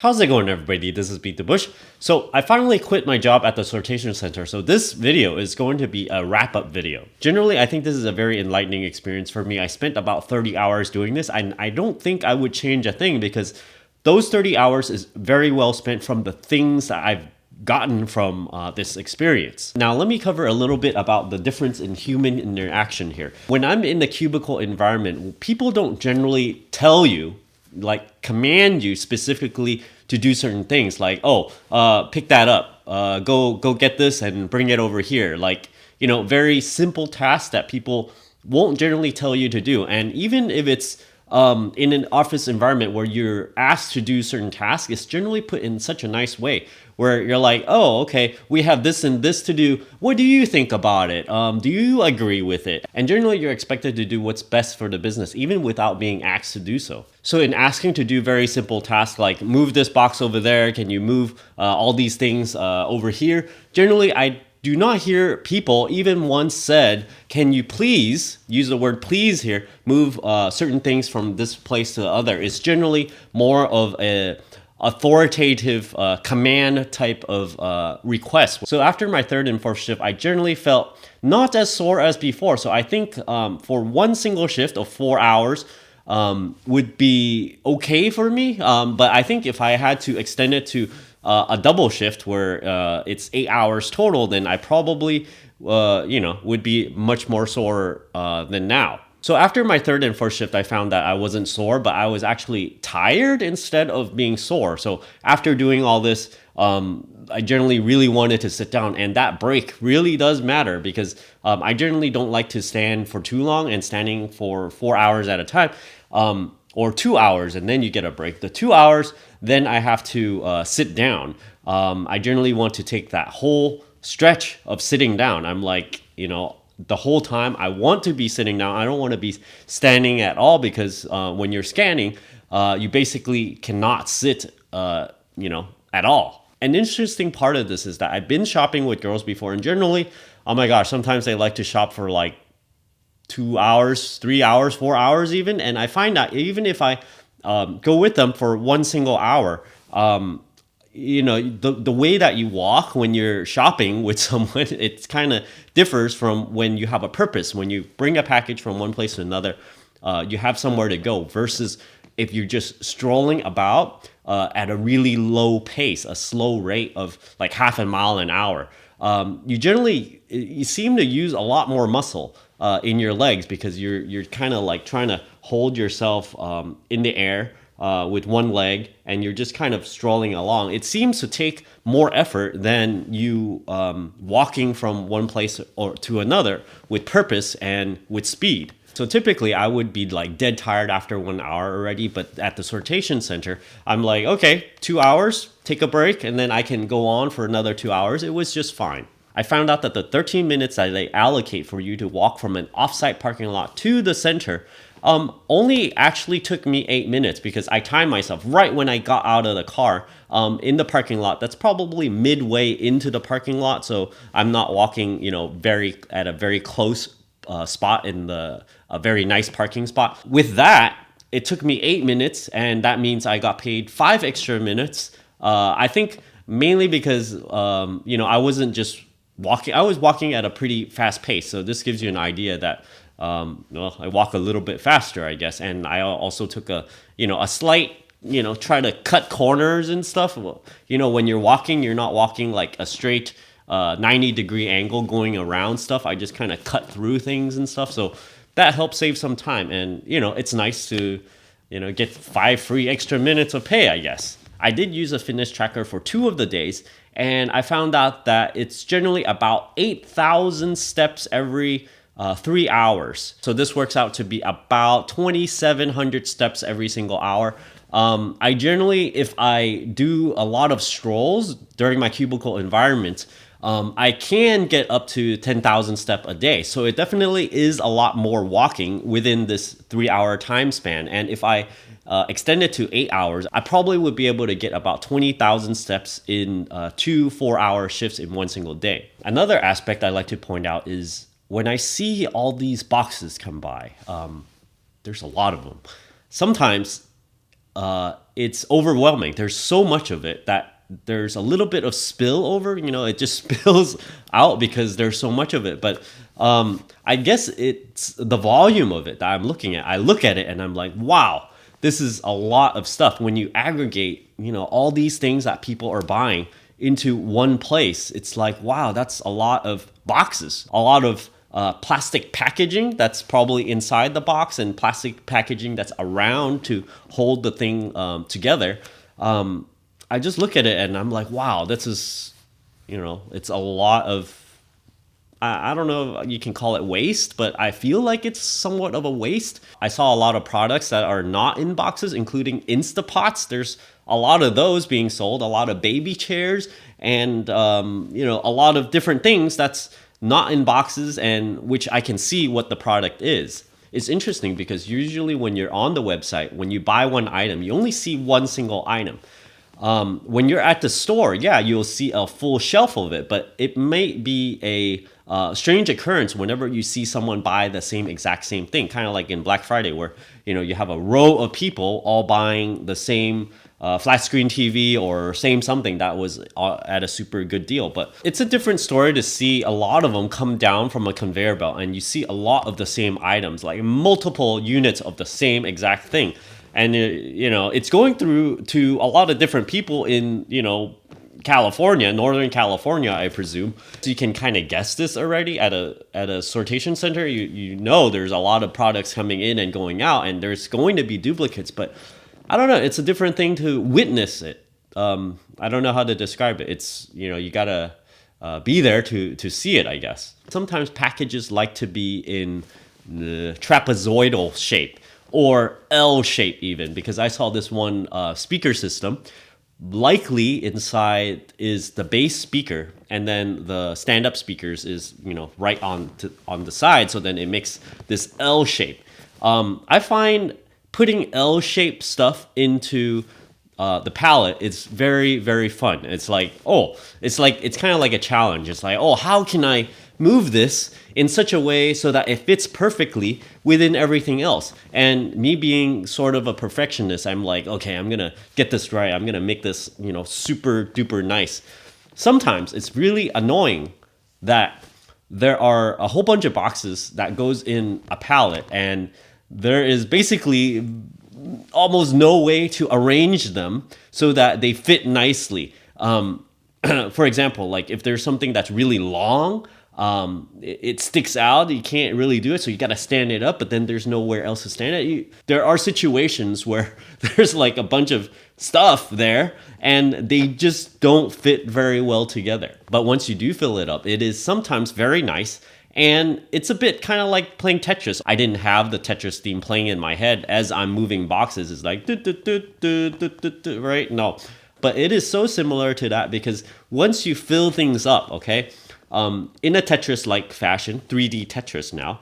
How's it going, everybody? This is BeatTheBush. So I finally quit my job at the sortation center. So this video is going to be a wrap-up video. Generally, I think this is a very enlightening experience for me. I spent about 30 hours doing this, and I don't think I would change a thing because those 30 hours is very well spent from the things that I've gotten from this experience. Now, let me cover a little bit about the difference in human interaction here. When I'm in the cubicle environment, people don't generally tell you, like command you specifically to do certain things, like, oh, pick that up, go get this and bring it over here. Like, very simple tasks that people won't generally tell you to do. And even if it's in an office environment where you're asked to do certain tasks, it's generally put in such a nice way where you're like, oh, okay, we have this and this to do. What do you think about it? Do you agree with it? And generally you're expected to do what's best for the business, even without being asked to do so. So in asking to do very simple tasks like move this box over there, can you move all these things over here? Generally, I do not hear people even once said, can you please, use the word please here, move certain things from this place to the other. It's generally more of a authoritative command type of request. So after my third and fourth shift, I generally felt not as sore as before. So I think for one single shift of 4 hours would be okay for me. But I think if I had to extend it to a double shift where it's 8 hours total, then I probably, would be much more sore than now. So after my third and fourth shift, I found that I wasn't sore, but I was actually tired instead of being sore. So after doing all this, I generally really wanted to sit down, and that break really does matter because I generally don't like to stand for too long, and standing for 4 hours at a time, or 2 hours, and then you get a break. The 2 hours, then I have to sit down. I generally want to take that whole stretch of sitting down. I'm like, the whole time I want to be sitting down. I don't want to be standing at all because when you're scanning, you basically cannot sit, at all. An interesting part of this is that I've been shopping with girls before, and generally, oh my gosh, sometimes they like to shop for like 2 hours, 3 hours, 4 hours even. And I find that even if I go with them for one single hour, the way that you walk when you're shopping with someone, it kind of differs from when you have a purpose. When you bring a package from one place to another, you have somewhere to go versus if you're just strolling about at a really low pace, a slow rate of like half a mile an hour. You seem to use a lot more muscle in your legs because you're kind of like trying to hold yourself in the air with one leg, and you're just kind of strolling along. It seems to take more effort than you walking from one place or to another with purpose and with speed. So typically I would be like dead tired after 1 hour already, but at the sortation center, I'm like, okay, 2 hours, take a break, and then I can go on for another 2 hours. It was just fine. I found out that the 13 minutes that they allocate for you to walk from an offsite parking lot to the center only actually took me 8 minutes because I timed myself right when I got out of the car in the parking lot. That's probably midway into the parking lot, so I'm not walking, at a very close spot in a very nice parking spot. With that, it took me 8 minutes, and that means I got paid 5 extra minutes. I think mainly because I wasn't just walking. I was walking at a pretty fast pace, so this gives you an idea that I walk a little bit faster, I guess. And I also took a slight, try to cut corners and stuff. When you're walking, you're not walking like a straight 90-degree angle going around stuff. I just kind of cut through things and stuff. So that helps save some time. And, it's nice to, get 5 free extra minutes of pay, I guess. I did use a fitness tracker for 2 of the days, and I found out that it's generally about 8,000 steps every 3 hours. So this works out to be about 2,700 steps every single hour. I generally, if I do a lot of strolls during my cubicle environment, I can get up to 10,000 steps a day. So it definitely is a lot more walking within this 3 hour time span. And if I extend it to 8 hours, I probably would be able to get about 20,000 steps in 2 4-hour shifts in one single day. Another aspect I like to point out is when I see all these boxes come by, there's a lot of them. Sometimes it's overwhelming. There's so much of it that there's a little bit of spillover. It just spills out because there's so much of it. But I guess it's the volume of it that I'm looking at. I look at it and I'm like, wow, this is a lot of stuff. When you aggregate, all these things that people are buying into one place, it's like, wow, that's a lot of boxes, a lot of plastic packaging that's probably inside the box, and plastic packaging that's around to hold the thing together. I just look at it and I'm like, wow, this is, it's a lot of, I don't know if you can call it waste, but I feel like it's somewhat of a waste. I saw a lot of products that are not in boxes, including Instapots. There's a lot of those being sold, a lot of baby chairs, and a lot of different things that's not in boxes, and which I can see what the product is. It's interesting because usually when you're on the website, when you buy one item, you only see one single item. When you're at the store, yeah, you'll see a full shelf of it, but it may be a strange occurrence whenever you see someone buy the exact same thing, kind of like in Black Friday, where you have a row of people all buying the same flat screen TV or same something that was at a super good deal. But it's a different story to see a lot of them come down from a conveyor belt, and you see a lot of the same items, like multiple units of the same exact thing. And it's going through to a lot of different people in California, Northern California, I presume. So you can kind of guess this already at a sortation center. There's a lot of products coming in and going out, and there's going to be duplicates. But I don't know. It's a different thing to witness it. I don't know how to describe it. It's you gotta be there to see it, I guess. Sometimes packages like to be in the trapezoidal shape, or L shape even, because I saw this one speaker system. Likely inside is the bass speaker, and then the stand-up speakers is right on the side, so then it makes this L shape. I find putting L-shaped stuff into the palette is very, very fun. It's kind of like a challenge. It's like, how can I move this in such a way so that it fits perfectly within everything else? And me being sort of a perfectionist, I'm like, okay, I'm gonna get this right. I'm gonna make this, super duper nice. Sometimes it's really annoying that there are a whole bunch of boxes that goes in a palette, and there is basically almost no way to arrange them so that they fit nicely. For example, like if there's something that's really long, it sticks out. You can't really do it, so you got to stand it up, but then there's nowhere else to stand it. There are situations where there's like a bunch of stuff there and they just don't fit very well together. But once you do fill it up, it is sometimes very nice. And it's a bit kind of like playing Tetris. I didn't have the Tetris theme playing in my head as I'm moving boxes. It's like, right? No. But it is so similar to that, because once you fill things up, okay, in a Tetris-like fashion, 3D Tetris now,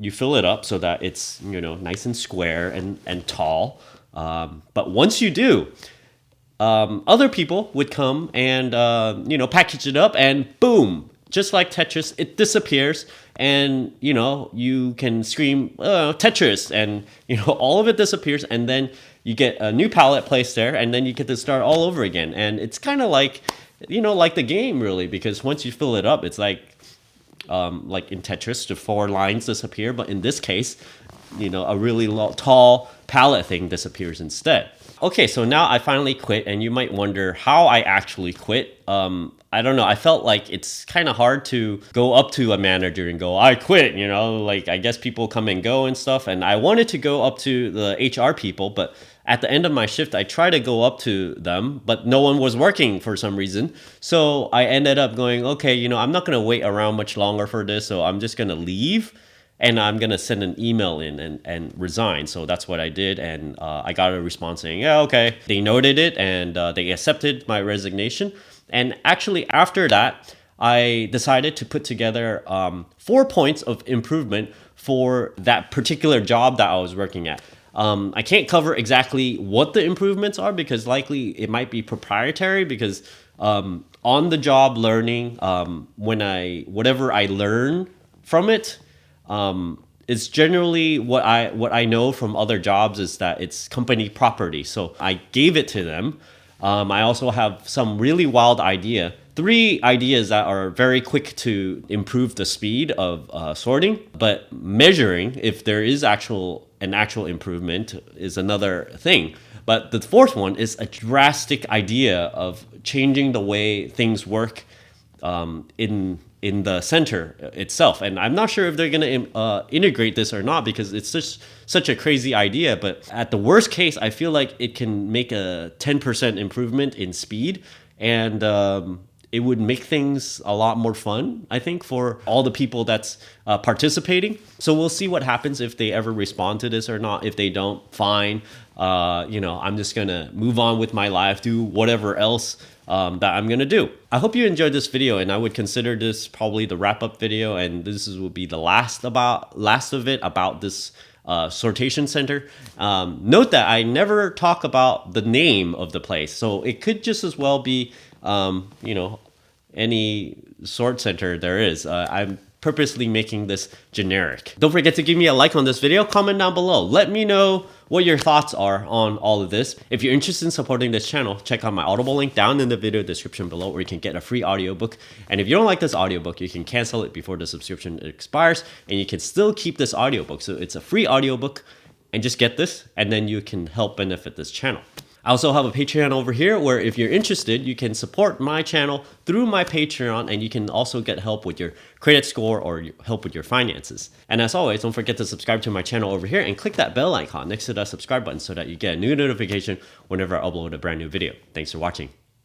you fill it up so that it's, nice and square and tall. But once you do, other people would come and, package it up, and boom, just like Tetris, it disappears, and you can scream Tetris, and all of it disappears, and then you get a new palette placed there, and then you get to start all over again. And it's kind of like like the game, really, because once you fill it up, it's like in Tetris, the 4 lines disappear, but in this case, a really tall palette thing disappears instead. Okay, so now I finally quit, and you might wonder how I actually quit. I don't know. I felt like it's kind of hard to go up to a manager and go, I quit, I guess people come and go and stuff. And I wanted to go up to the HR people, but at the end of my shift, I tried to go up to them, but no one was working for some reason. So I ended up going, okay, I'm not going to wait around much longer for this, so I'm just going to leave. And I'm going to send an email in and resign. So that's what I did. And I got a response saying, yeah, okay. They noted it, and they accepted my resignation. And actually, after that, I decided to put together 4 points of improvement for that particular job that I was working at. I can't cover exactly what the improvements are, because likely it might be proprietary, because on the job learning, whatever I learn from it, it's generally what I know from other jobs is that it's company property. So I gave it to them. I also have some really wild idea. 3 ideas that are very quick to improve the speed of sorting, but measuring if there is an actual improvement is another thing. But the 4th one is a drastic idea of changing the way things work in the center itself. And I'm not sure if they're going to integrate this or not, because it's just such a crazy idea. But at the worst case, I feel like it can make a 10% improvement in speed, and it would make things a lot more fun, I think, for all the people that's participating. So we'll see what happens if they ever respond to this or not. If they don't, fine. I'm just gonna move on with my life, do whatever else that I'm gonna do. I hope you enjoyed this video, and I would consider this probably the wrap-up video, and will be the last of it about this sortation center. Note that I never talk about the name of the place, so it could just as well be any sort center there is. I'm purposely making this generic. Don't forget to give me a like on this video, comment down below. Let me know what your thoughts are on all of this. If you're interested in supporting this channel, check out my Audible link down in the video description below, where you can get a free audiobook. And if you don't like this audiobook, you can cancel it before the subscription expires, and you can still keep this audiobook. So it's a free audiobook, and just get this, and then you can help benefit this channel. I also have a Patreon over here where, if you're interested, you can support my channel through my Patreon, and you can also get help with your credit score or help with your finances. And as always, don't forget to subscribe to my channel over here and click that bell icon next to that subscribe button so that you get a new notification whenever I upload a brand new video. Thanks for watching.